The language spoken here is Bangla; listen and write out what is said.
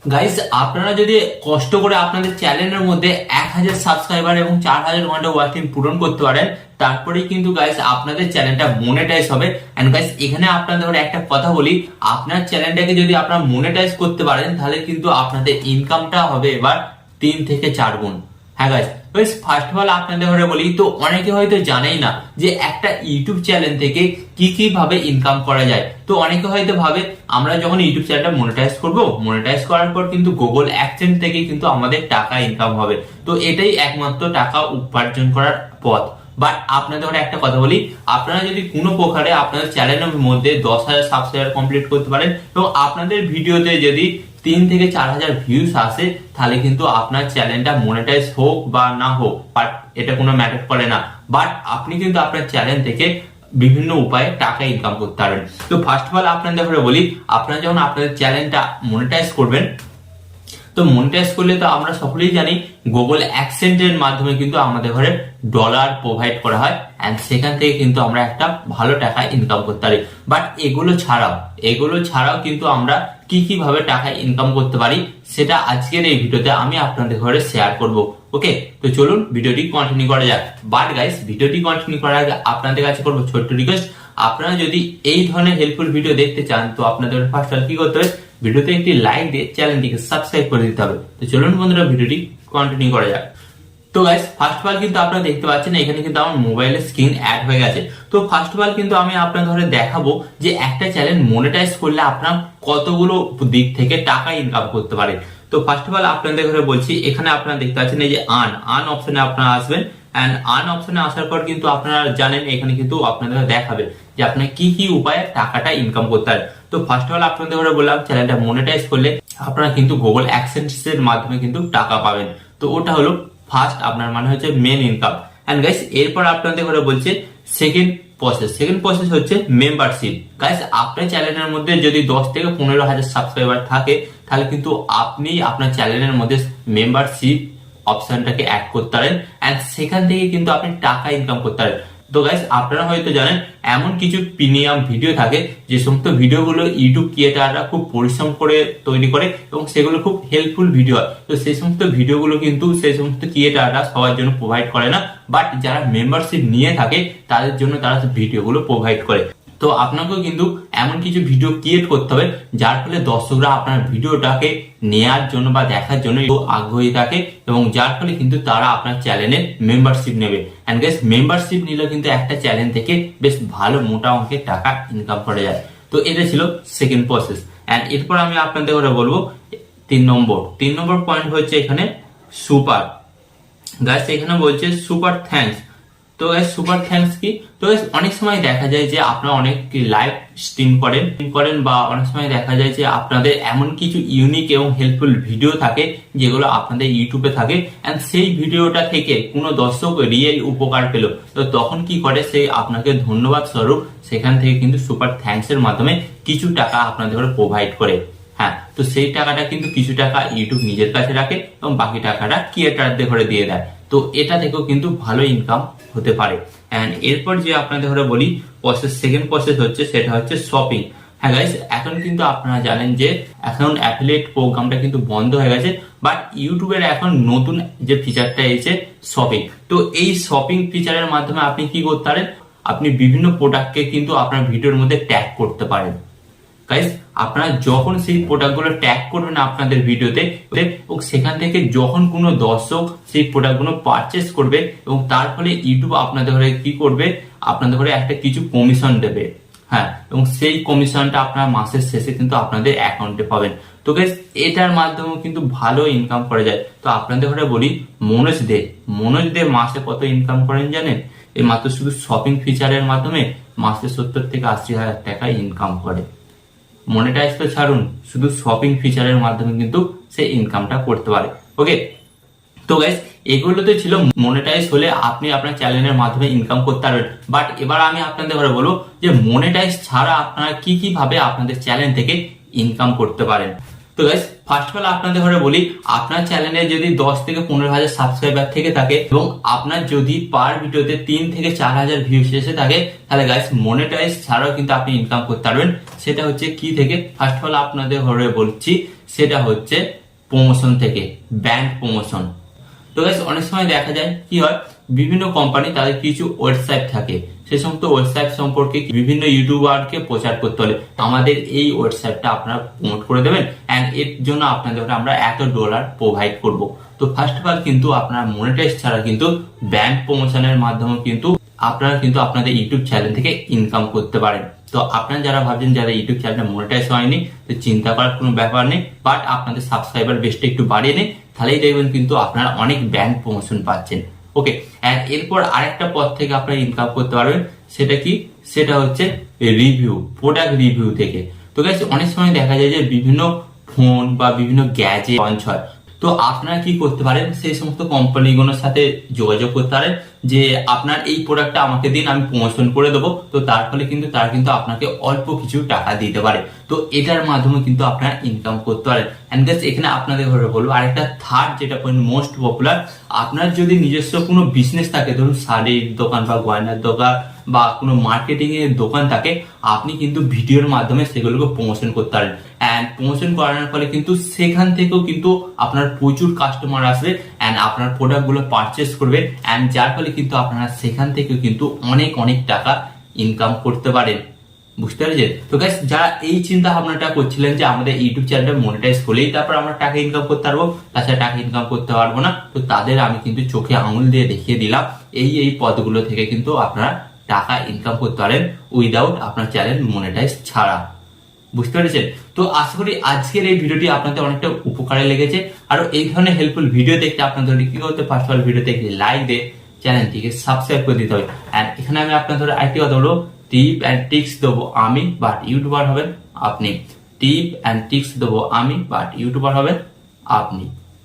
গাইস, আপনারা যদি কষ্ট করে আপনাদের চ্যানেলের মধ্যে 1000 সাবস্ক্রাইবার এবং 4000 ঘন্টা ওয়াচ টাইম পূরণ করতে পারেন, তারপরেই কিন্তু গাইস আপনাদের চ্যানেলটা মনিটাইজ হবে। এন্ড গাইস, এখানে আপনাদের একটা কথা বলি, আপনার চ্যানেলটাকে যদি আপনারা মনিটাইজ করতে পারেন তাহলে কিন্তু আপনাদের ইনকামটা হবে এবার 3 থেকে 4 গুণ। হ্যাঁ গাইস, ফার্স্ট অফ অল আপনাদের ঘরে বলি, তো অনেকে হয়তো জানেই না যে একটা ইউটিউব চ্যানেল থেকে কি কি ভাবে ইনকাম করা যায়। তো অনেকে হয়তো ভাবে আমরা যখন ইউটিউব চ্যানেলটা মনিটাইজ করব, মনিটাইজ করার পর কিন্তু গুগল অ্যাডসেন্স থেকে কিন্তু আমাদের টাকা ইনকাম হবে, তো এটাই একমাত্র টাকা উপার্জন করার পথ। বাট আপনাদের ঘরে একটা কথা বলি, আপনারা যদি কোনো প্রকারে আপনাদের চ্যানেলের মধ্যে 10,000 সাবস্ক্রাইবার কমপ্লিট করতে পারেন এবং আপনাদের ভিডিওতে যদি 3 থেকে 4,000 ভিউস আসে, তাহলে কিন্তু আপনার চ্যানেলটা মনিটাইজ হোক বা না হোক, বাট এটা কোনো ম্যাটার করে না। বাট আপনি কিন্তু আপনার চ্যানেল থেকে বিভিন্ন উপায়ে টাকা ইনকাম করতে পারবেন। তো ফার্স্ট অফ অল আপনাদের ঘরে বলি, আপনারা যখন আপনাদের চ্যানেলটা মনিটাইজ করবেন, তো মনিটাইজ করলে তো আমরা সকলেই জানি গুগল অ্যাডসেন্স এর মাধ্যমে কিন্তু আমাদের ঘরে ডলার প্রোভাইড করা হয়, এন্ড সেখান থেকে কিন্তু আমরা একটা ভালো টাকা ইনকাম করতে পারি। বাট এগুলো ছাড়াও কিন্তু আমরা কি কি ভাবে টাকা ইনকাম করতে পারি সেটা আজকের এই ভিডিওতে আমি আপনাদের ঘরে শেয়ার করব। ওকে, তো চলুন ভিডিওটি কন্টিনিউ করা যাক। বাট গাইস, ভিডিওটি কন্টিনিউ করার আগে আপনাদের কাছে করবো ছোট্ট রিকোয়েস্ট, আপনারা যদি এই ধরনের হেল্পফুল ভিডিও দেখতে চান তো আপনাদের ফার্স্ট কি করতে হবে, ভিডিওতে একটি লাইক দিয়ে চ্যানেলটিকে সাবস্ক্রাইব করে দিতে হবে। তো চলুন বন্ধুরা, ভিডিওটি কন্টিনিউ করা যাক। তো গাইস, ফার্স্ট অফ অল কিন্তু আপনারা দেখতে পাচ্ছেন এখানে কিন্তু আমার মোবাইলের স্ক্রিন অ্যাড হয়ে গেছে। তো ফার্স্ট অফ অল কিন্তু আমি আপনাদের ধরে দেখাবো যে একটা চ্যানেল মনিটাইজ করলে আপনার কতগুলো দিক থেকে টাকা ইনকাম করতে পারে। তো ফার্স্ট অফ অল আপনাদের ঘরে বলছি, এখানে আপনারা দেখতে পাচ্ছেন এই যে আর্ন অপশনে আপনারা আসবেন, এন্ড আর্ন অপশনে আসার পর কিন্তু আপনারা জানেন এখানে কিন্তু আপনাদের দেখাবে যে আপনি কি কি উপায়ে টাকাটা ইনকাম করতে পারেন। তো ফার্স্ট অফ অল আপনাদের ঘরে বললাম, চ্যানেলটা মনিটাইজ করলে আপনারা কিন্তু গুগল অ্যাডসেন্স এর মাধ্যমে কিন্তু টাকা পাবেন। তো ওটা হলো ফার্স্ট আপনার মানে হচ্ছে মেন ইনকাম। এন্ড গাইস, এরপর আপনাদের ঘরে বলছে সেকেন্ড প্রসেস হচ্ছে মেম্বারশিপ। গাইস, আপনার চ্যানেলের মধ্যে যদি 10 থেকে 15,000 সাবস্ক্রাইবার থাকে, তাহলে কিন্তু আপনি আপনার চ্যানেলের মধ্যে মেম্বারশিপ অপশনটাকে অ্যাড করতে পারেন, এন্ড সেখান থেকে কিন্তু আপনি টাকা ইনকাম করতে পারেন। তো গাইস, আপনারা হয়তো জানেন এমন কিছু প্রিমিয়াম ভিডিও থাকে যে সমস্ত ভিডিওগুলো ইউটিউব ক্রিয়েটাররা খুব পরিশ্রম করে তৈরি করে এবং সেগুলো খুব হেল্পফুল ভিডিও হয়। তো সেই সমস্ত ভিডিওগুলো কিন্তু সেই সমস্ত ক্রিয়েটাররা সবার জন্য প্রোভাইড করে না, বাট যারা মেম্বারশিপ নিয়ে থাকে তাদের জন্য তারা ভিডিওগুলো প্রোভাইড করে। তো আপনাকেও কিন্তু এমন কিছু ভিডিও ক্রিয়েট করতে হবে যার ফলে দর্শকরা আপনার ভিডিওটাকে নেয়ার জন্য বা দেখার জন্য আগ্রহী থাকে এবং যার ফলে কিন্তু তারা আপনার চ্যানেলে মেম্বারশিপ নেবে। এন্ড গাইস, মেম্বারশিপ নিলে কিন্তু একটা চ্যানেল থেকে বেশ ভালো মোটা অঙ্কের টাকা ইনকাম করা যায়। তো এটা ছিল সেকেন্ড প্রসেস। এন্ড এরপর আমি আপনাদের ঘরে বলবো 3 নম্বর পয়েন্ট হচ্ছে এখানে সুপার। গাইস, এখানে বলছে সুপার থ্যাঙ্কস। তো গাইস, সুপার থ্যাঙ্কস কি? তো গাইস, অনেক সময় দেখা যায় যে আপনারা অনেক লাইভ স্ট্রিম করেন বা অনেক সময় দেখা যায় যে আপনাদের এমন কিছু ইউনিক এবং হেল্পফুল ভিডিও থাকে যেগুলো আপনাদের ইউটিউবে থাকে, এন্ড সেই ভিডিওটা থেকে কোনো দর্শক রিয়েল উপকার পেল, তো তখন কি করে, সে আপনাকে ধন্যবাদ স্বরূপ সেখান থেকে কিন্তু সুপার থ্যাঙ্কস এর মাধ্যমে কিছু টাকা আপনাদের প্রোভাইড করে। হ্যাঁ, তো সেই টাকাটা কিন্তু কিছু টাকা ইউটিউব নিজের কাছে রাখে এবং বাকি টাকাটা ক্রিয়েটারদের ঘরে দিয়ে দেয়। তো এটা থেকেও কিন্তু ভালো ইনকাম হতে পারে। এন্ড এরপর যে আপনাদের ঘরে বলি সেকেন্ড প্রসেস হচ্ছে, সেটা হচ্ছে শপিং। হ্যাঁ গাইস, এখন কিন্তু আপনারা জানেন যে এখন অ্যাফিলিয়েট প্রোগ্রামটা কিন্তু বন্ধ হয়ে গেছে, বাট ইউটিউবের এখন নতুন যে ফিচারটা এসেছে শপিং। তো এই শপিং ফিচারের মাধ্যমে আপনি কি করতে পারেন, আপনি বিভিন্ন প্রোডাক্টকে কিন্তু আপনার ভিডিওর মধ্যে ট্যাগ করতে পারেন। গাইস, আপনারা যখন সেই প্রোডাক্টগুলো ট্যাগ করবেন আপনাদের ভিডিওতে, এবং সেখান থেকে যখন কোনো দর্শক সেই প্রোডাক্টগুলো পারচেস করবে এবং তার ফলে ইউটিউব আপনাদের ঘরে কি করবে, আপনাদের ঘরে একটা কিছু কমিশন দেবে। হ্যাঁ, এবং সেই কমিশনটা আপনার মাসের শেষে কিন্তু আপনাদের অ্যাকাউন্টে পাবেন। তো গাইস, এটার মাধ্যমে কিন্তু ভালো ইনকাম করা যায়। তো আপনাদের ঘরে বলি মনোজ দে মাসে কত ইনকাম করেন জানেন? এই মাত্র শুধু শপিং ফিচারের মাধ্যমে মাসে 70 থেকে 80,000 টাকা ইনকাম করে। মনিটাইজ তো ছাড়ুন, শুধু শপিং ফিচারের মাধ্যমে কিন্তু সে ইনকামটা করতে পারে। ওকে, তো গাইস, এগুলো তো ছিল মনিটাইজ হলে আপনি আপনার চ্যানেলের মাধ্যমে ইনকাম করতে পারবেন। বাট এবার আমি আপনাদের ঘরে বলবো যে মনিটাইজ ছাড়া আপনারা কি কি ভাবে আপনাদের চ্যানেল থেকে ইনকাম করতে পারেন। তো গাইস ফার্স্ট অফ অল আপনাদের ঘরে বলি, আপনার চ্যানেলে যদি 10 থেকে 15,000 সাবস্ক্রাইবার থেকে থাকে এবং আপনার যদি পার ভিডিওতে 3 থেকে 4,000 ভিউস এসে থাকে, তাহলে গাইস মনিটাইজ ছাড়াও কিন্তু আপনি ইনকাম করতে পারবেন। সেটা হচ্ছে কি থেকে, ফার্স্ট অফ অল আপনাদের ঘরে বলছি, সেটা হচ্ছে প্রমোশন থেকে, ব্র্যান্ড প্রমোশন। তো গাইস অনেক সময় দেখা যায় কি হয়, বিভিন্ন কোম্পানি তাদের কিছু ওয়েবসাইট থাকে, সেই সমস্ত ওয়েবসাইট সম্পর্কে বিভিন্ন ইউটিউবারকে প্রচার করতে হলে আমাদের এই ওয়েবসাইটটা আপনারা প্রমোট করে দেবেন, এন্ড এর জন্য আপনাদের আমরা $1 প্রোভাইড করব। তো ফার্স্ট অফ অল কিন্তু আপনারা মনিটাইজ ছাড়া কিন্তু ব্র্যান্ড প্রমোশনের মাধ্যমে কিন্তু আপনারা কিন্তু আপনাদের ইউটিউব চ্যানেল থেকে ইনকাম করতে পারেন। তো আপনারা যারা ভাবছেন যারা ইউটিউব চ্যানেলটা মনিটাইজ হয়নি, তো চিন্তা করার কোনো ব্যাপার নেই, বাট আপনাদের সাবস্ক্রাইবার বেসটা একটু বাড়িয়ে নেই, তাহলেই দেখবেন কিন্তু আপনারা অনেক ব্র্যান্ড প্রমোশন পাচ্ছেন। ওকে, এন্ড এরপর আরেকটা পথ থেকে আপনারা ইনকাম করতে পারবেন, সেটা কি, সেটা হচ্ছে রিভিউ, প্রোডাক্ট রিভিউ থেকে। তো গাইস অনেক সময় দেখা যায় যে বিভিন্ন ফোন বা বিভিন্ন গ্যাজেট লঞ্চ হয়, তো আপনারা কি করতে পারেন, সেই সমস্ত কোম্পানিগুলোর সাথে যোগাযোগ করতে পারেন যে আপনার এই প্রোডাক্টটা আমাকে দিন, আমি প্রমোশন করে দেবো। তো তার ফলে কিন্তু তারা কিন্তু আপনাকে অল্প কিছু টাকা দিতে পারে, তো এটার মাধ্যমে কিন্তু আপনারা ইনকাম করতে পারেন। এন্ড গাইস এখানে আপনাদের ঘরে বলবো আরেকটা থার্ড, যেটা পয়েন্ট মোস্ট পপুলার, আপনার যদি নিজস্ব কোনো বিজনেস থাকে, ধরুন শাড়ির দোকান বা গয়নার দোকান বা কোনো মার্কেটিং এর দোকান থাকে, আপনি কিন্তু ভিডিওর মাধ্যমে সেগুলোকে প্রমোশন করতে পারেন। এন্ড প্রমোশন করানোর ফলে কিন্তু সেখান থেকেও কিন্তু আপনার প্রচুর কাস্টমার আসবে এন্ড আপনার প্রোডাক্ট গুলো পারচেস করবে, এন্ড যার ফলে কিন্তু আপনারা সেখান থেকেও কিন্তু অনেক অনেক টাকা ইনকাম করতে পারেন। বুঝতে পেরেছেন? তো গাইস যারা এই চিন্তা ভাবনাটা করছিলেন যে আমাদের ইউটিউব চ্যানেলটা মনিটাইজ হলেই তারপর আমরা টাকা ইনকাম করতে পারবো, তাছাড়া টাকা ইনকাম করতে পারবো না, তো তাদের আমি কিন্তু চোখে আঙুল দিয়ে দেখিয়ে দিলাম এই পদগুলো থেকে কিন্তু আপনারা টাকা ইনকাম করতে পারেন উইদাউট আপনার চ্যানেল মনিটাইজ ছাড়া। বুঝতে পেরেছেন? তো আশা করি আজকের এই ভিডিওটি আপনাদের অনেকটা উপকারে লেগেছে। আর এই ধরনের হেল্পফুল ভিডিও দেখতে আপনাদের কি করতে, ফার্স্ট অফ অল ভিডিওতে একটি লাইক দিয়ে চ্যানেলটিকে সাবস্ক্রাইব করে দিতে হবে। এন্ড এখানে আমি আপনাদের আরেকটি কথা বলবো, টিপ অ্যান্ড টিক্স দেবো আমি, বাট ইউটিউবার হবেন আপনি। টিপ অ্যান্ড টিক্স দেবো আমি, বাট ইউটিউবার হবেন আপনি।